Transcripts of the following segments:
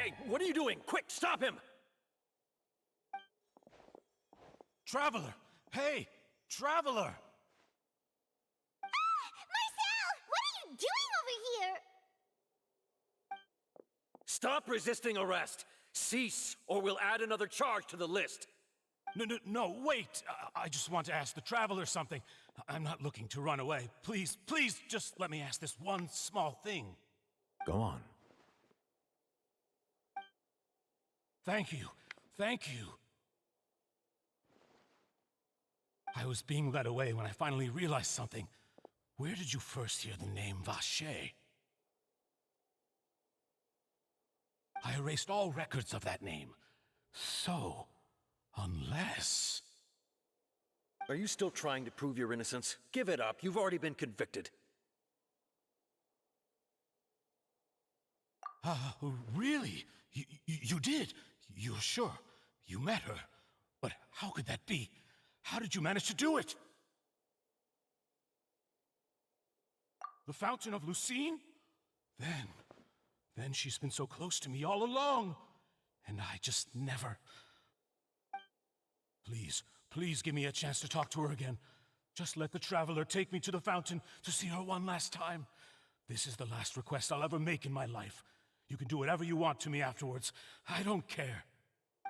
Hey, what are you doing? Quick, stop him! Traveler! Hey! Traveler! Marcel! What are you doing over here? Stop resisting arrest! Cease, or we'll add another charge to the list. No, wait! I just want to ask the Traveler something. I'm not looking to run away. Please, just let me ask this one small thing. Go on. Thank you. I was being led away when I finally realized something. Where did you first hear the name Vacher? I erased all records of that name. So, unless... Are you still trying to prove your innocence? Give it up. You've already been convicted. Really? You did? You're sure? You met her? But how could that be? How did you manage to do it? The Fountain of Lucine? Then she's been so close to me all along. And I just never... Please give me a chance to talk to her again. Just let the Traveler take me to the fountain to see her one last time. This is the last request I'll ever make in my life. You can do whatever you want to me afterwards. I don't care.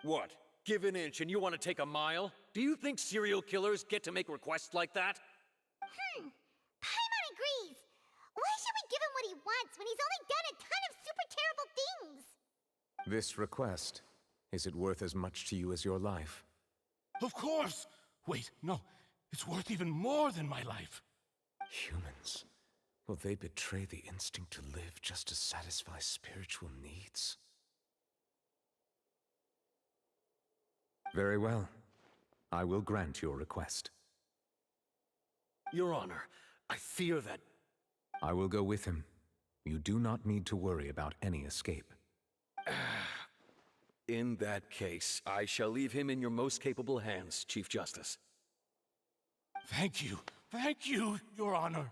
What? Give an inch and you want to take a mile? Do you think serial killers get to make requests like that? Paimon agrees. Why should we give him what he wants when he's only done a ton of super terrible things? This request, is it worth as much to you as your life? Of course! Wait, no. It's worth even more than my life. Humans? Will they betray the instinct to live just to satisfy spiritual needs? Very well. I will grant your request. Your Honor, I fear that... I will go with him. You do not need to worry about any escape. In that case, I shall leave him in your most capable hands, Chief Justice. Thank you, Your Honor.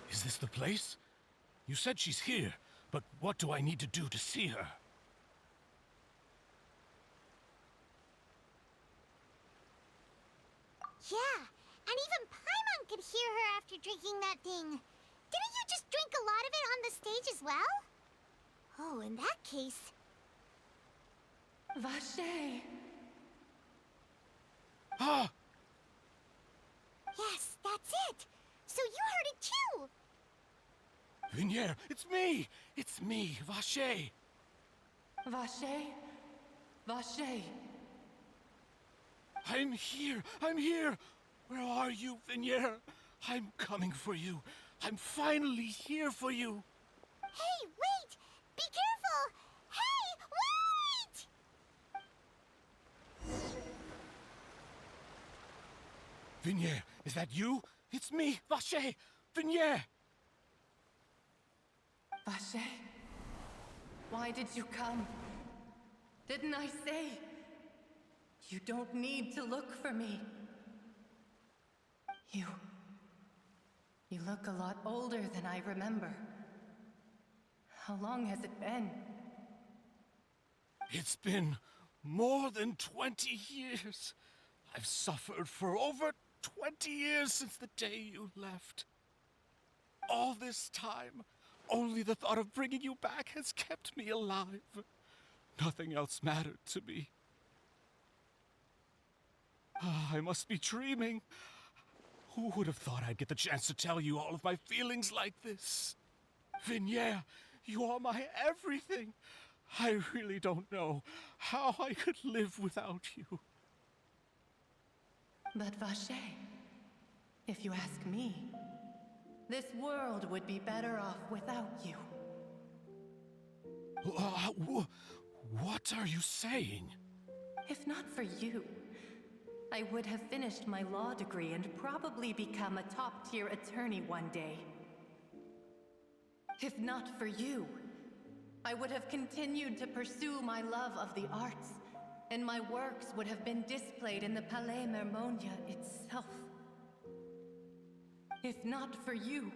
Is this the place? You said she's here, but what do I need to do to see her? Yeah, and even Paimon could hear her after drinking that thing. Didn't you just drink a lot of it on the stage as well? Oh, in that case... Vacher! Ah! Yes, that's it! So you heard it too! Vignier, it's me! It's me, Vacher! Vacher? Vacher! I'm here! Where are you, Vignier? I'm coming for you. I'm finally here for you. Hey, wait! Be careful! Hey, wait! Vignier, is that you? It's me, Vacher! Vignier! Vacher? Why did you come? Didn't I say? You don't need to look for me. You look a lot older than I remember. How long has it been? It's been more than 20 years. I've suffered for over 20 years since the day you left. All this time, only the thought of bringing you back has kept me alive. Nothing else mattered to me. I must be dreaming. Who would have thought I'd get the chance to tell you all of my feelings like this? Vignier, you are my everything. I really don't know how I could live without you. But Vacher, if you ask me, this world would be better off without you. What are you saying? If not for you, I would have finished my law degree and probably become a top-tier attorney one day. If not for you, I would have continued to pursue my love of the arts, and my works would have been displayed in the Palais Mermonia itself. If not for you,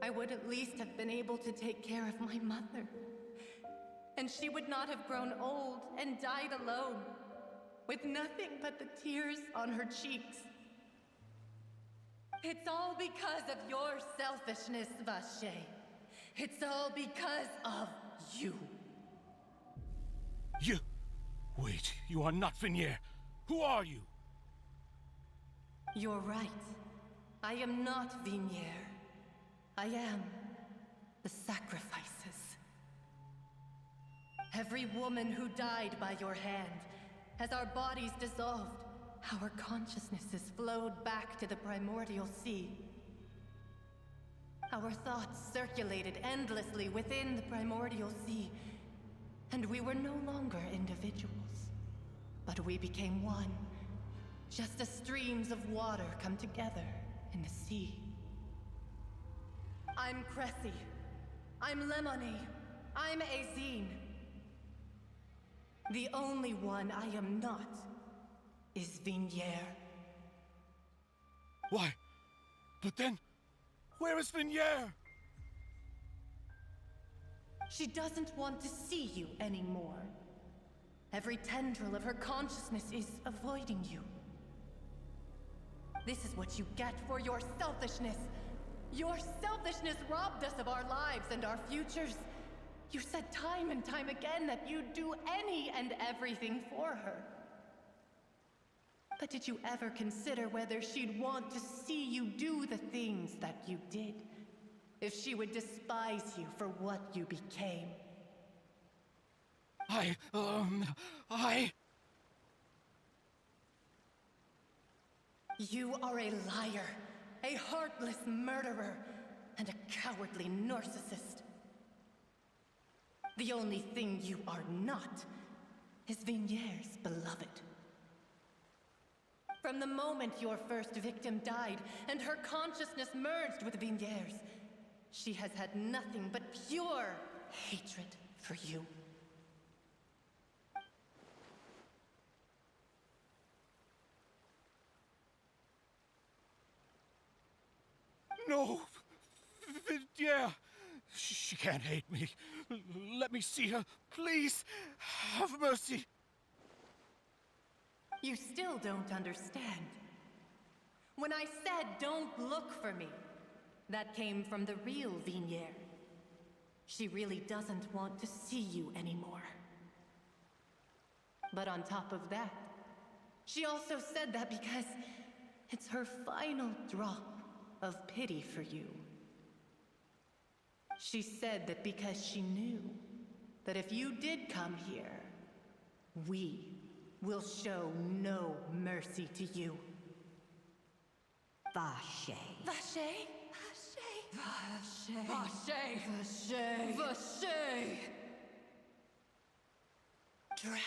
I would at least have been able to take care of my mother. And she would not have grown old and died alone, with nothing but the tears on her cheeks. It's all because of your selfishness, Vache. It's all because of you. You... Wait, you are not Vignier. Who are you? You're right. I am not Vignier. I am the sacrifices. Every woman who died by your hand, as our bodies dissolved, our consciousnesses flowed back to the primordial sea. Our thoughts circulated endlessly within the primordial sea, and we were no longer individuals, but we became one, just as streams of water come together in the sea. I'm Cressy. I'm Lemony. I'm Azine. The only one I am not is Vignier. Why? But then, where is Vignier? She doesn't want to see you anymore. Every tendril of her consciousness is avoiding you. This is what you get for your selfishness. Your selfishness robbed us of our lives and our futures. You said time and time again that you'd do any and everything for her. But did you ever consider whether she'd want to see you do the things that you did? If she would despise you for what you became? You are a liar, a heartless murderer, and a cowardly narcissist. The only thing you are not is Vignier's beloved. From the moment your first victim died and her consciousness merged with Vignier's, she has had nothing but pure hatred for you. No! Vignier! She can't hate me. Let me see her, please. Have mercy. You still don't understand. When I said don't look for me, that came from the real Vignier. She really doesn't want to see you anymore. But on top of that, she also said that because it's her final drop of pity for you. She said that because she knew that if you did come here, we will show no mercy to you. Vache. Vache? Vache? Vache? Vache? Vache? Drown.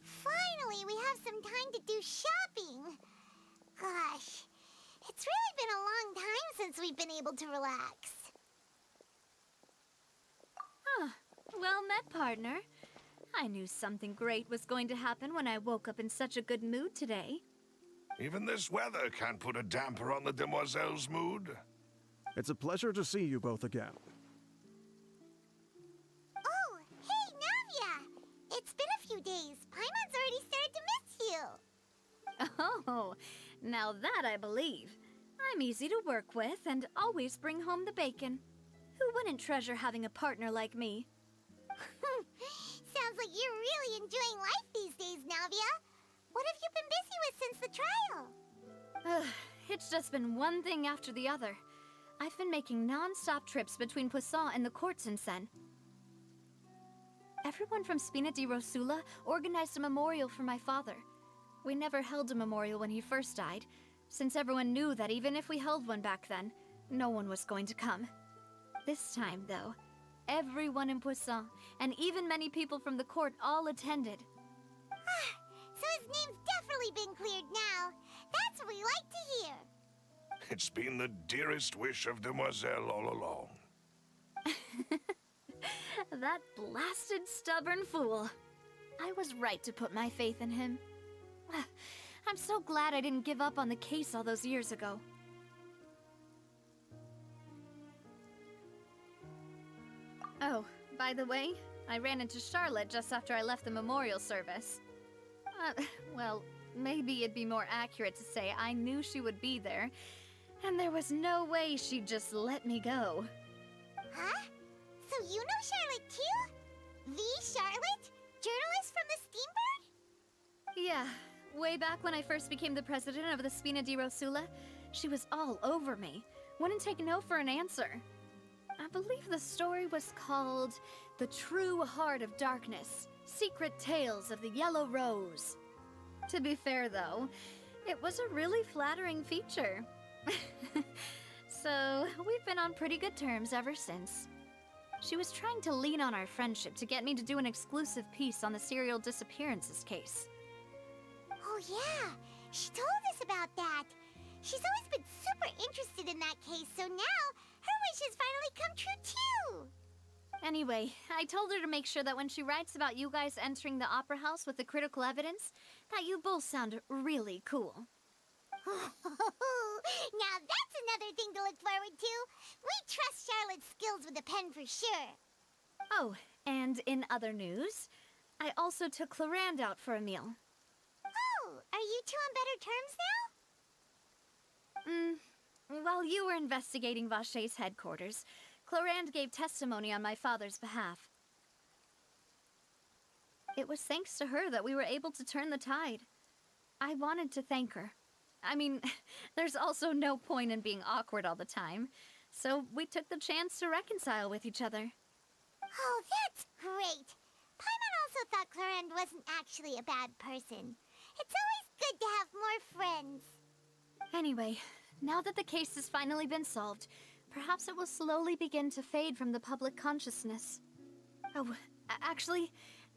Finally, we have some time to do shopping. Gosh, it's really been a long time since we've been able to relax. Well met, partner. I knew something great was going to happen when I woke up in such a good mood today. Even this weather can't put a damper on the demoiselle's mood. It's a pleasure to see you both again. Oh, hey, Navia! It's been a few days. Paimon's already started to miss you. Oh, now that I believe. I'm easy to work with and always bring home the bacon. Who wouldn't treasure having a partner like me? Sounds like you're really enjoying life these days, Navia. What have you been busy with since the trial? It's just been one thing after the other. I've been making non-stop trips between Poisson and the courts in Sen. Everyone from Spina di Rosula organized a memorial for my father. We never held a memorial when he first died, since everyone knew that even if we held one back then, no one was going to come. This time, though, everyone in Poisson, and even many people from the court, all attended. So his name's definitely been cleared now. That's what we like to hear. It's been the dearest wish of Demoiselle all along. That blasted stubborn fool. I was right to put my faith in him. I'm so glad I didn't give up on the case all those years ago. Oh, by the way, I ran into Charlotte just after I left the memorial service. Well, maybe it'd be more accurate to say I knew she would be there, and there was no way she'd just let me go. Huh? So you know Charlotte too? The Charlotte? Journalist from the Steambird? Yeah, way back when I first became the president of the Spina di Rosula, she was all over me. Wouldn't take no for an answer. I believe the story was called The True Heart of Darkness, Secret Tales of the Yellow Rose. To be fair, though, it was a really flattering feature. So, we've been on pretty good terms ever since. She was trying to lean on our friendship to get me to do an exclusive piece on the serial disappearances case. Oh yeah, she told us about that. She's always been super interested in that case, so now her wish has finally come true too. Anyway, I told her to make sure that when she writes about you guys entering the opera house with the critical evidence, that you both sound really cool. Now that's another thing to look forward to. We trust Charlotte's skills with the pen for sure. Oh, and in other news, I also took Clarand out for a meal. Oh, are you two on better terms now? While you were investigating Vaché's headquarters, Clarand gave testimony on my father's behalf. It was thanks to her that we were able to turn the tide. I wanted to thank her. I mean, there's also no point in being awkward all the time, so we took the chance to reconcile with each other. Oh, that's great. Paimon also thought Clarand wasn't actually a bad person. It's always good to have more friends. Anyway, now that the case has finally been solved, perhaps it will slowly begin to fade from the public consciousness. Oh, actually,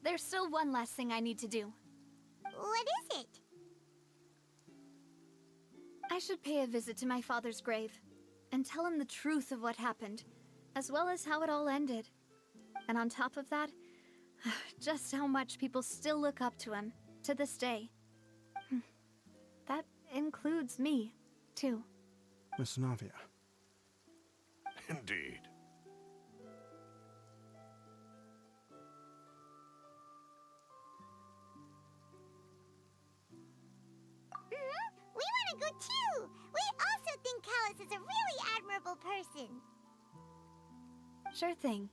there's still one last thing I need to do. What is it? I should pay a visit to my father's grave, and tell him the truth of what happened, as well as how it all ended. And on top of that, just how much people still look up to him, to this day. That includes me, too. Miss Navia. Indeed. We want to go too! We also think Callus is a really admirable person. Sure thing.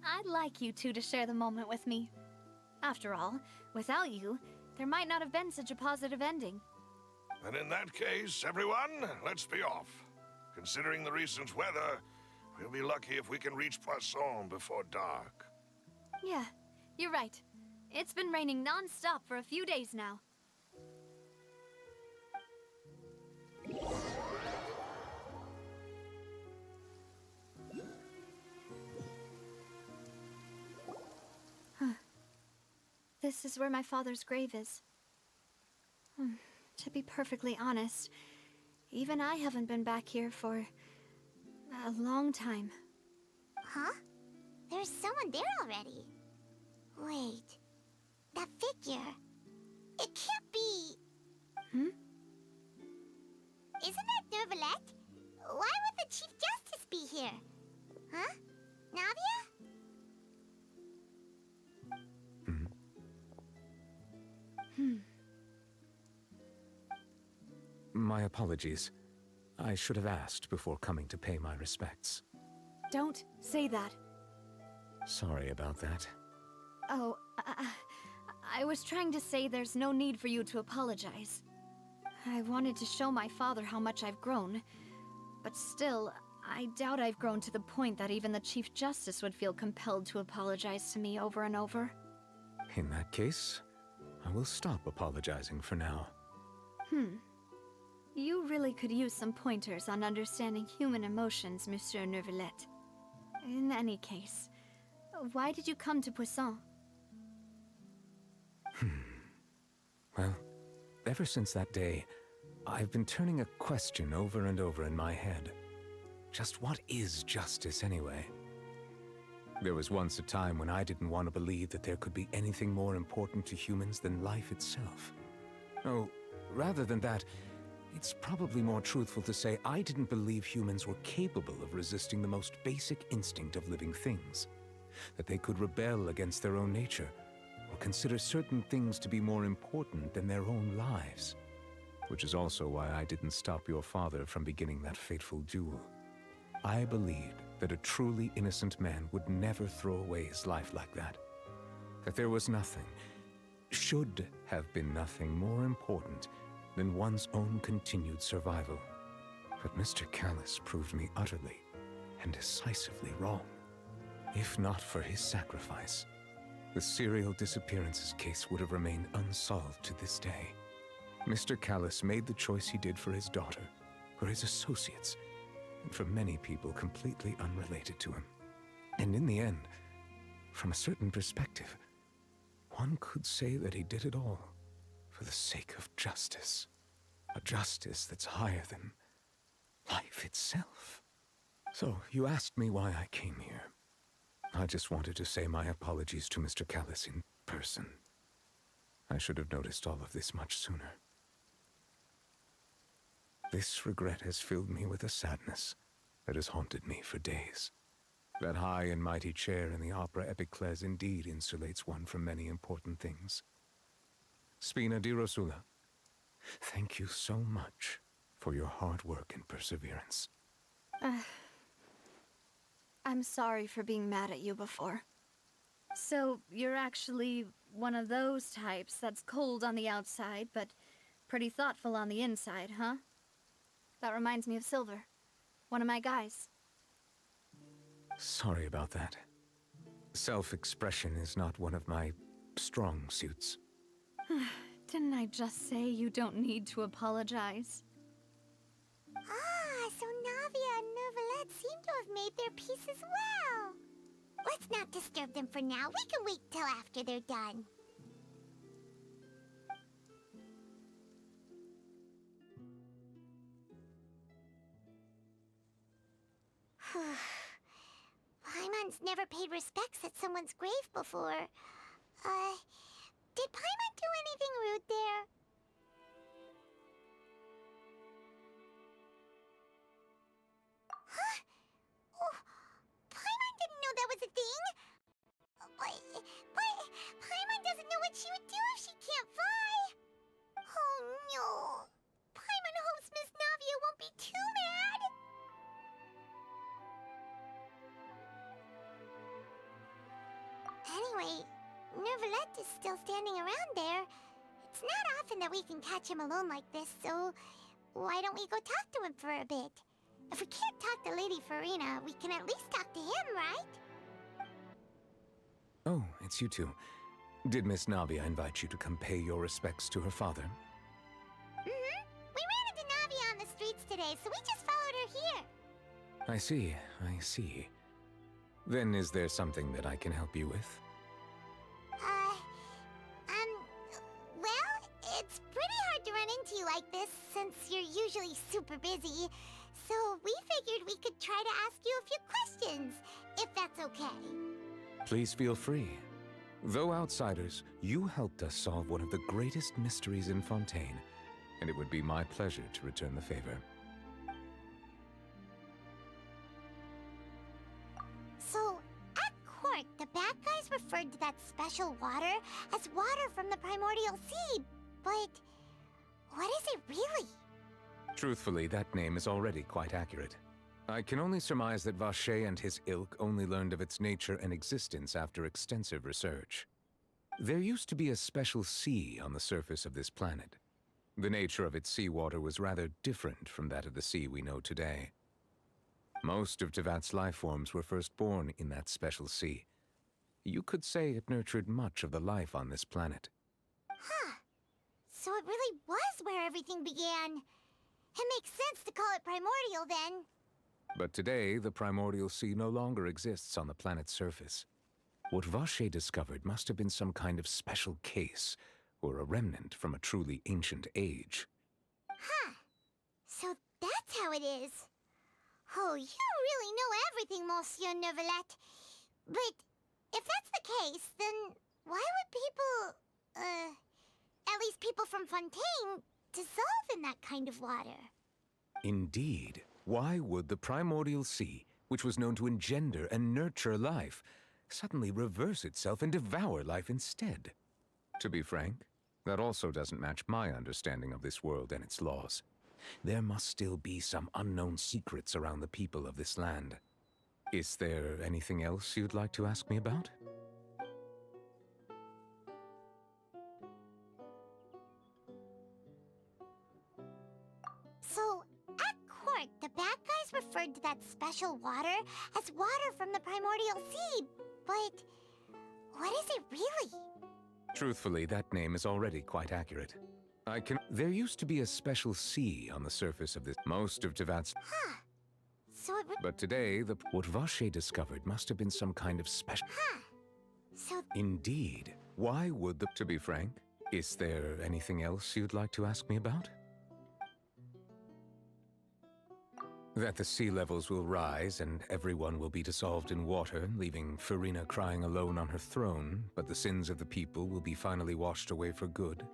I'd like you two to share the moment with me. After all, without you, there might not have been such a positive ending. And in that case, everyone, let's be off. Considering the recent weather, we'll be lucky if we can reach Poisson before dark. Yeah, you're right. It's been raining non-stop for a few days now. This is where my father's grave is. To be perfectly honest, even I haven't been back here for a long time. Huh? There's someone there already. Wait. That figure. It can't be... Isn't that Nervalette? Why would the Chief Justice be here? Huh? Navia? My apologies. I should have asked before coming to pay my respects. Don't say that. Sorry about that. Oh, I was trying to say there's no need for you to apologize. I wanted to show my father how much I've grown, but still, I doubt I've grown to the point that even the Chief Justice would feel compelled to apologize to me over and over. In that case, I will stop apologizing for now. You really could use some pointers on understanding human emotions, Monsieur Neuvillette. In any case, why did you come to Poisson? Well, ever since that day, I've been turning a question over and over in my head. Just what is justice anyway? There was once a time when I didn't want to believe that there could be anything more important to humans than life itself. Oh, rather than that, it's probably more truthful to say I didn't believe humans were capable of resisting the most basic instinct of living things. That they could rebel against their own nature, or consider certain things to be more important than their own lives. Which is also why I didn't stop your father from beginning that fateful duel. I believed that a truly innocent man would never throw away his life like that. That there was nothing, should have been nothing more important than one's own continued survival. But Mr. Callus proved me utterly and decisively wrong. If not for his sacrifice, the serial disappearances case would have remained unsolved to this day. Mr. Callus made the choice he did for his daughter, for his associates, and for many people completely unrelated to him. And in the end, from a certain perspective, one could say that he did it all for the sake of justice. A justice that's higher than life itself. So, you asked me why I came here. I just wanted to say my apologies to Mr. Callus in person. I should have noticed all of this much sooner. This regret has filled me with a sadness that has haunted me for days. That high and mighty chair in the Opera Epiclese indeed insulates one from many important things. Spina di Rosula, thank you so much for your hard work and perseverance. I'm sorry for being mad at you before. So, you're actually one of those types that's cold on the outside, but pretty thoughtful on the inside, huh? That reminds me of Silver, one of my guys. Sorry about that. Self-expression is not one of my strong suits. Didn't I just say you don't need to apologize? Ah, so Navia and Neuvillette seem to have made their peace as well. Let's not disturb them for now. We can wait till after they're done. Paimon's never paid respects at someone's grave before. Did Paimon do anything rude there? Huh? Oh, Paimon didn't know that was a thing. But Paimon doesn't know what she would do if she can't fly. Oh no. Paimon hopes Miss Navia won't be too mad. Anyway, Neuvillette is still standing around there. It's not often that we can catch him alone like this, so why don't we go talk to him for a bit? If we can't talk to Lady Farina, we can at least talk to him, right? Oh, it's you two. Did Miss Navia invite you to come pay your respects to her father? Mm-hmm. We ran into Navia on the streets today, so we just followed her here. I see, I see. Then is there something that I can help you with? Well, it's pretty hard to run into you like this since you're usually super busy. So we figured we could try to ask you a few questions, if that's okay. Please feel free. Though outsiders, you helped us solve one of the greatest mysteries in Fontaine, and it would be my pleasure to return the favor. So, at court, the bad guys referred to that special water as water from the primordial sea, but what is it really? Truthfully, that name is already quite accurate. I can only surmise that Vacher and his ilk only learned of its nature and existence after extensive research. There used to be a special sea on the surface of this planet. The nature of its seawater was rather different from that of the sea we know today. Most of Tevat's life forms were first born in that special sea. You could say it nurtured much of the life on this planet. Huh. So it really was where everything began. It makes sense to call it primordial then. But today, the primordial sea no longer exists on the planet's surface. What Vache discovered must have been some kind of special case, or a remnant from a truly ancient age. Huh. So that's how it is. Oh, you really know everything, Monsieur Neuvillette. But if that's the case, then why would people, at least people from Fontaine, dissolve in that kind of water? Indeed. Why would the primordial sea, which was known to engender and nurture life, suddenly reverse itself and devour life instead? To be frank, that also doesn't match my understanding of this world and its laws. There must still be some unknown secrets around the people of this land. Is there anything else you'd like to ask me about? So, at court, the bad guys referred to that special water as water from the primordial sea, but what is it really? Truthfully, that name is already quite accurate. There used to be a special sea on the surface of this. Most of Tevat's. Huh. So it would. But today, what Vache discovered must have been some kind of special. Huh. So. Indeed. Why would the. To be frank, is there anything else you'd like to ask me about? That the sea levels will rise and everyone will be dissolved in water, leaving Farina crying alone on her throne, but the sins of the people will be finally washed away for good.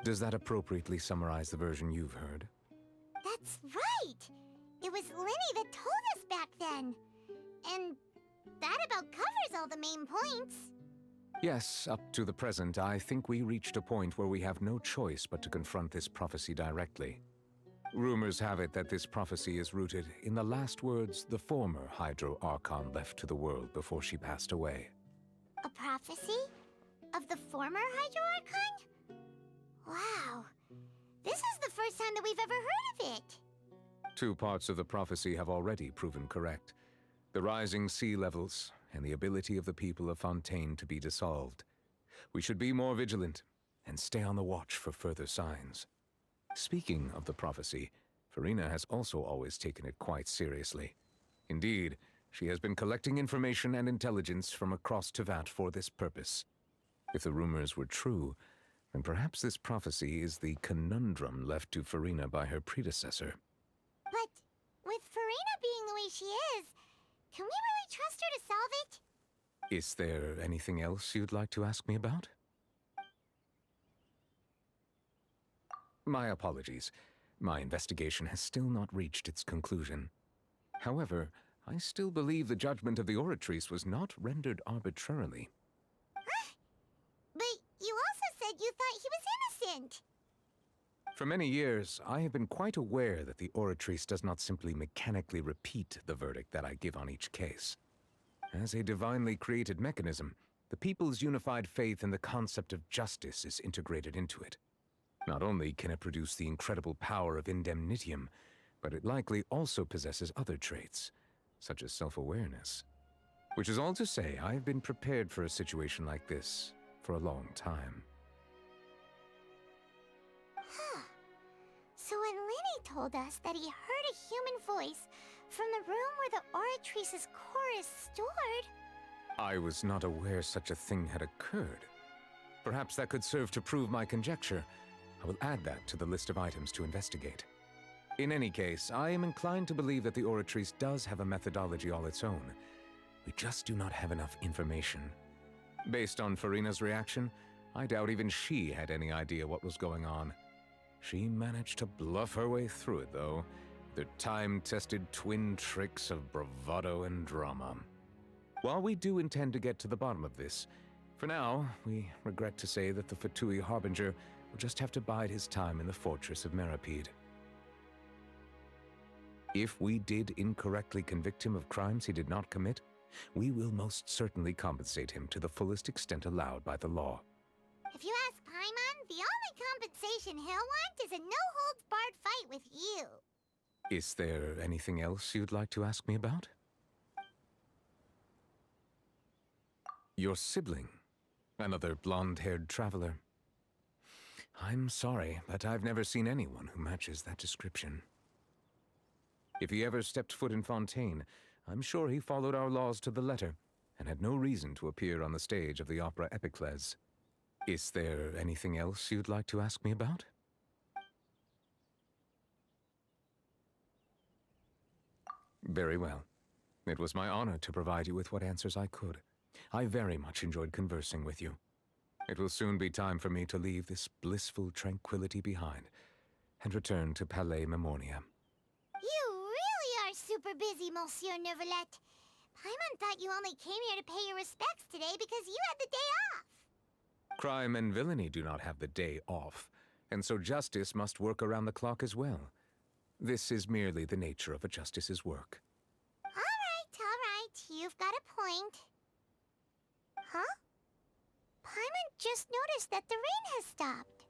Does that appropriately summarize the version you've heard? That's right! It was Linny that told us back then. And that about covers all the main points. Yes, up to the present, I think we reached a point where we have no choice but to confront this prophecy directly. Rumors have it that this prophecy is rooted in the last words the former Hydro Arcon left to the world before she passed away. A prophecy? Of the former Hydro Archon? Wow. This is the first time that we've ever heard of it. Two parts of the prophecy have already proven correct. The rising sea levels and the ability of the people of Fontaine to be dissolved. We should be more vigilant and stay on the watch for further signs. Speaking of the prophecy, Farina has also always taken it quite seriously. Indeed, she has been collecting information and intelligence from across Tevat for this purpose. If the rumors were true, then perhaps this prophecy is the conundrum left to Farina by her predecessor. But with Farina being the way she is, can we really trust her to solve it? Is there anything else you'd like to ask me about? My apologies. My investigation has still not reached its conclusion. However, I still believe the judgment of the Oratrice was not rendered arbitrarily. Huh? But you also said you thought he was innocent. For many years, I have been quite aware that the Oratrice does not simply mechanically repeat the verdict that I give on each case. As a divinely created mechanism, the people's unified faith in the concept of justice is integrated into it. Not only can it produce the incredible power of indemnitium, but it likely also possesses other traits, such as self-awareness. Which is all to say, I've been prepared for a situation like this for a long time. Huh. So when Linny told us that he heard a human voice from the room where the Oratrice's core is stored... I was not aware such a thing had occurred. Perhaps that could serve to prove my conjecture. I will add that to the list of items to investigate. In any case, I am inclined to believe that the Oratrice does have a methodology all its own. We just do not have enough information. Based on Farina's reaction, I doubt even she had any idea what was going on. She managed to bluff her way through it, though, the time-tested twin tricks of bravado and drama. While we do intend to get to the bottom of this, for now, we regret to say that the Fatui Harbinger will just have to bide his time in the fortress of Meripede. If we did incorrectly convict him of crimes he did not commit, we will most certainly compensate him to the fullest extent allowed by the law. If you ask Paimon, the only compensation he'll want is a no-holds-barred fight with you. Is there anything else you'd like to ask me about? Your sibling, another blonde-haired traveler. I'm sorry, but I've never seen anyone who matches that description. If he ever stepped foot in Fontaine, I'm sure he followed our laws to the letter, and had no reason to appear on the stage of the opera Epicles. Is there anything else you'd like to ask me about? Very well. It was my honor to provide you with what answers I could. I very much enjoyed conversing with you. It will soon be time for me to leave this blissful tranquility behind and return to Palais Memornia. You really are super busy, Monsieur Neuvillette. Paimon thought you only came here to pay your respects today because you had the day off. Crime and villainy do not have the day off, and so justice must work around the clock as well. This is merely the nature of a justice's work. All right. You've got a point. Huh? Paimon just noticed that the rain has stopped.